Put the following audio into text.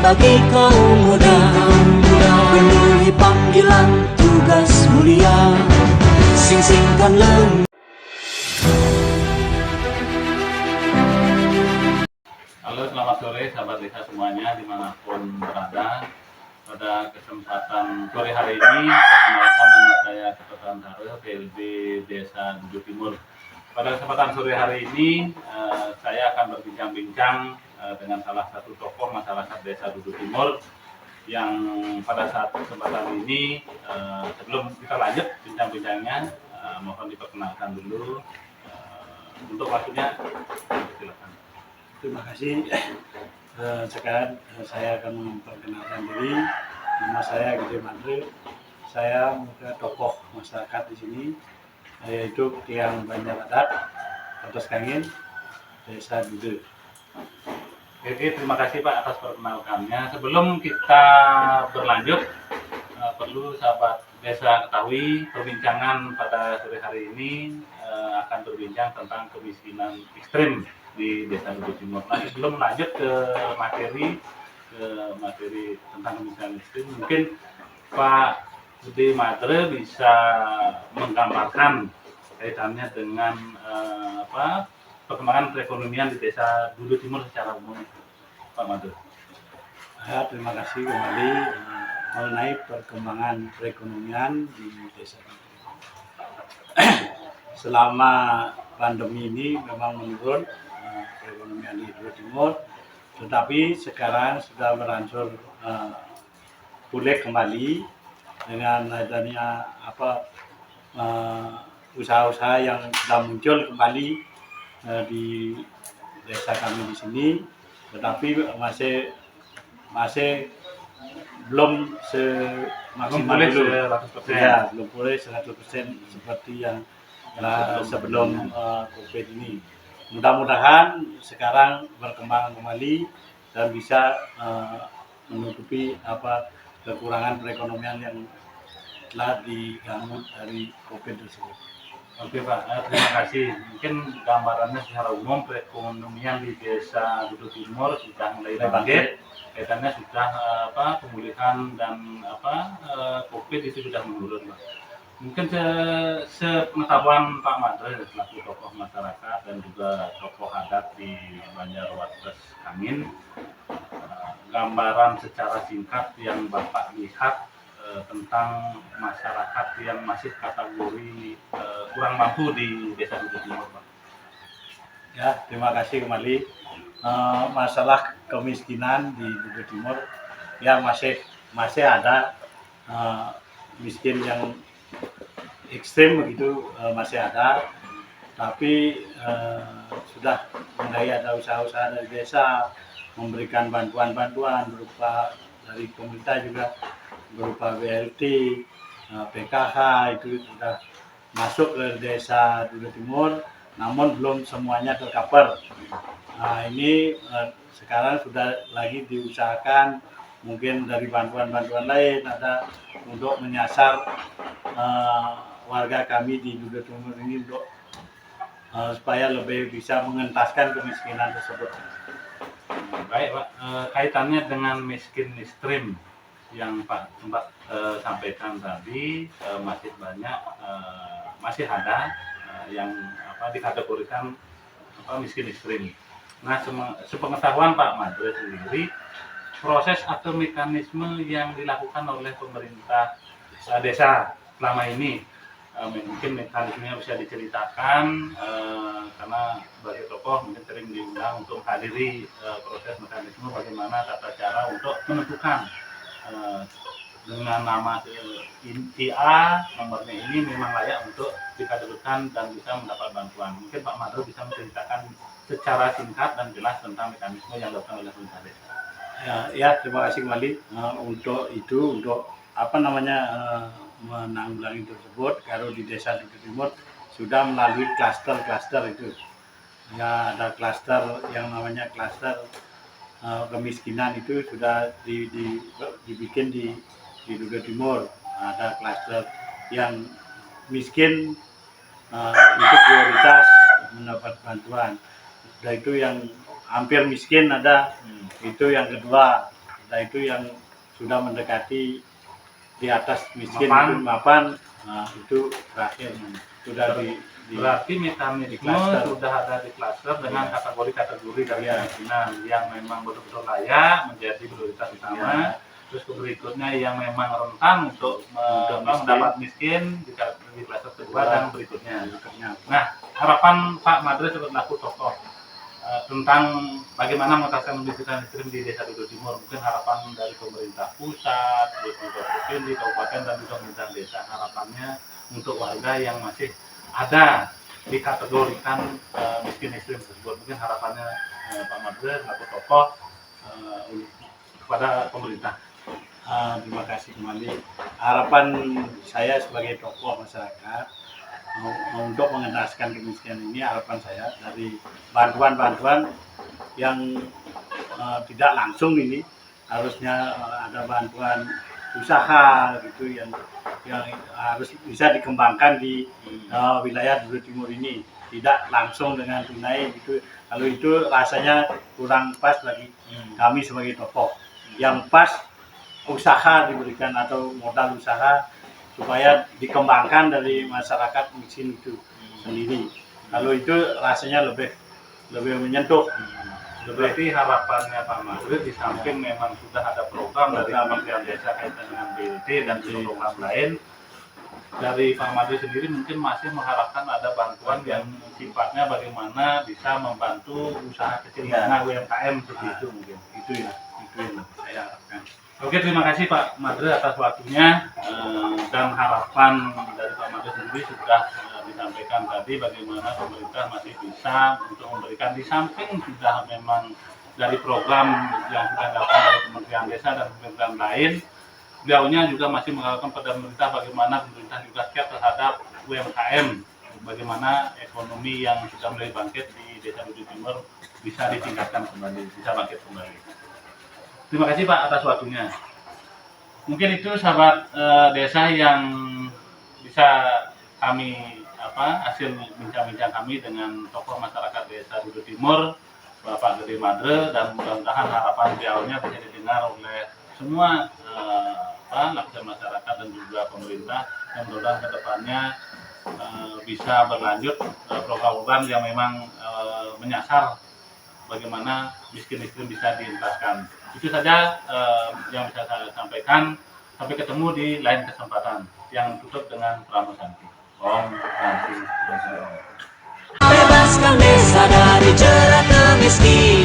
bagi kaum muda, penuhi panggilan tugas mulia, sing-singkan lembah. Halo, selamat sore sahabat desa semuanya dimanapun berada. Pada kesempatan sore hari ini, perkenalkan nama saya Ketuan Tarel, PLB Desa Dudu Timur. Pada kesempatan sore hari ini, saya akan berbincang-bincang dengan salah satu tokoh masyarakat Desa Dudu Timur yang pada saat kesempatan ini, sebelum kita lanjut bincang-bincangnya, mohon diperkenalkan dulu. Untuk waktunya, silakan. Terima kasih. Sekarang saya akan memperkenalkan diri. Nama saya Gede Mandre. Saya tokoh masyarakat di sini, yaitu Tiang Banjar Adat, Atas Kangin, Desa Dudu. Oke, terima kasih Pak atas perkenalkannya. Sebelum kita berlanjut, perlu sahabat desa ketahui perbincangan pada sore hari ini akan berbincang tentang kemiskinan ekstrim di Desa Dudu Timur. Nah, sebelum lanjut ke materi tentang kemiskinan ekstrim, mungkin Pak Gede Mandre bisa menggambarkan kaitannya dengan perkembangan perekonomian di Desa Dudu Timur secara umum, Pak Mandre. Terima kasih kembali mengenai perkembangan perekonomian di Desa Dudu Timur. Selama pandemi ini memang menurun perekonomian di Dudu Timur, tetapi sekarang sudah berangsur pulih kembali dengan adanya usaha-usaha yang sudah muncul kembali di desa kami di sini, tetapi masih belum semaksimal dulu. Ya, belum pulih 100% seperti yang sebelum COVID ini. Mudah-mudahan sekarang berkembang kembali dan bisa menutupi kekurangan perekonomian yang telah diganggu dari COVID tersebut. Oke Pak, terima kasih. Mungkin gambarannya secara umum perekonomian di Desa Dudu Timur sudah mulai bangkit. Kaitannya sudah pemulihan dan COVID itu sudah menurun, Pak. Mungkin sepengetahuan Pak Mandre selaku tokoh masyarakat dan juga tokoh adat di Banjarwates Kangin, gambaran secara singkat yang Bapak lihat tentang masyarakat yang masih kategori kurang mampu di Desa Dudu Timur, Pak. Ya, terima kasih kembali. Masalah kemiskinan di Dudu Timur ya masih ada miskin yang ekstrim begitu, masih ada, tapi sudah mulai ada usaha-usaha dari desa memberikan bantuan-bantuan berupa dari pemerintah juga berupa BLT, PKH itu sudah masuk ke Desa Dudu Timur, namun belum semuanya tercover. Nah, ini sekarang sudah lagi diusahakan mungkin dari bantuan-bantuan lain ada untuk menyasar warga kami di Dudu Timur ini untuk supaya lebih bisa mengentaskan kemiskinan tersebut. Baik Pak, kaitannya dengan miskin ekstrim yang Pak sempat sampaikan tadi, masih banyak masih ada yang dikategorikan miskin ekstrim. Nah, sepengetahuan Pak Mandre sendiri, proses atau mekanisme yang dilakukan oleh pemerintah desa selama ini, mungkin mekanismenya bisa diceritakan, karena sebagai tokoh mungkin sering diundang untuk menghadiri proses mekanisme bagaimana tata cara untuk menentukan dengan nama si A nomornya ini memang layak untuk dikategorikan dan bisa mendapat bantuan. Mungkin Pak Mandre bisa menceritakan secara singkat dan jelas tentang mekanisme yang dilakukan oleh pemerintah desa. Ya, terima kasih kembali. Untuk menanggulangi tersebut, kalau di Desa Dudu Timur sudah melalui klaster-klaster itu. Ya, ada klaster yang namanya klaster kemiskinan itu sudah dibikin di Dudu Timur. Ada klaster yang miskin itu prioritas mendapat bantuan. Sudah itu yang hampir miskin ada, itu yang kedua. Nah itu yang sudah mendekati di atas miskin Mapan. itu mapan, nah, itu terakhir sudah di Berarti mekanisme cluster. sudah ada di klaster dengan Iya. kategori dari Iya. kemiskinan yang memang betul-betul layak menjadi prioritas utama. Iya. Terus berikutnya yang memang rentan untuk miskin. mendapat miskin di klaster kedua dan berikutnya. berikutnya. Nah, harapan Pak Madre selaku tokoh tentang bagaimana mengatasi kemiskinan ekstrim di Desa Dudo Timur, mungkin harapan dari pemerintah pusat, pemerintah provinsi, kabupaten dan juga pemerintah desa, harapannya untuk warga yang masih ada dikategorikan miskin ekstrim tersebut, mungkin harapannya Pak Madre selaku tokoh kepada pemerintah. Terima kasih kembali. Harapan saya sebagai tokoh masyarakat untuk mengentaskan kemiskinan ini, harapan saya dari bantuan-bantuan yang tidak langsung ini, harusnya ada bantuan usaha gitu yang harus bisa dikembangkan di wilayah Dudo Timur ini, tidak langsung dengan tunai gitu. Kalau itu rasanya kurang pas bagi kami sebagai tokoh. Yang pas usaha diberikan atau modal usaha supaya dikembangkan dari masyarakat miskin itu sendiri. Kalau itu rasanya lebih menyentuh. Berarti harapannya Pak Madre di samping memang sudah ada program dari Kementerian Desa kaitan dengan BLT dan program lain, dari Pak Madre sendiri mungkin masih mengharapkan ada bantuan yang sifatnya bagaimana bisa membantu usaha kecil menengah UMKM seperti itu mungkin. Itu yang saya harapkan. Oke, terima kasih Pak Madre atas waktunya dan harapan dari Pak Madre sendiri sudah disampaikan tadi bagaimana pemerintah masih bisa untuk memberikan di samping sudah memang dari program yang sudah dilakukan dari Kementerian Desa dan kementerian lain, beliaunya juga masih mengharapkan pada pemerintah bagaimana pemerintah juga siap terhadap UMKM, bagaimana ekonomi yang sudah mulai bangkit di Desa Dudo Timur bisa ditingkatkan kembali, bisa bangkit kembali. Terima kasih Pak atas waktunya. Mungkin itu sahabat desa yang bisa kami hasil bincang-bincang kami dengan tokoh masyarakat Desa Dudo Timur, Bapak Gede Madre, dan mudah-mudahan harapan beliaunya bisa didengar oleh semua lapisan masyarakat dan juga pemerintah, dan mudah-mudahan kedepannya bisa berlanjut program-program yang memang menyasar bagaimana miskin-miskin bisa dientaskan. Itu saja yang bisa saya sampaikan. Sampai ketemu di lain kesempatan. Yang tutup dengan Pramusanti. Om Shanti. Bebaskan desa dari jerat kemiskinan.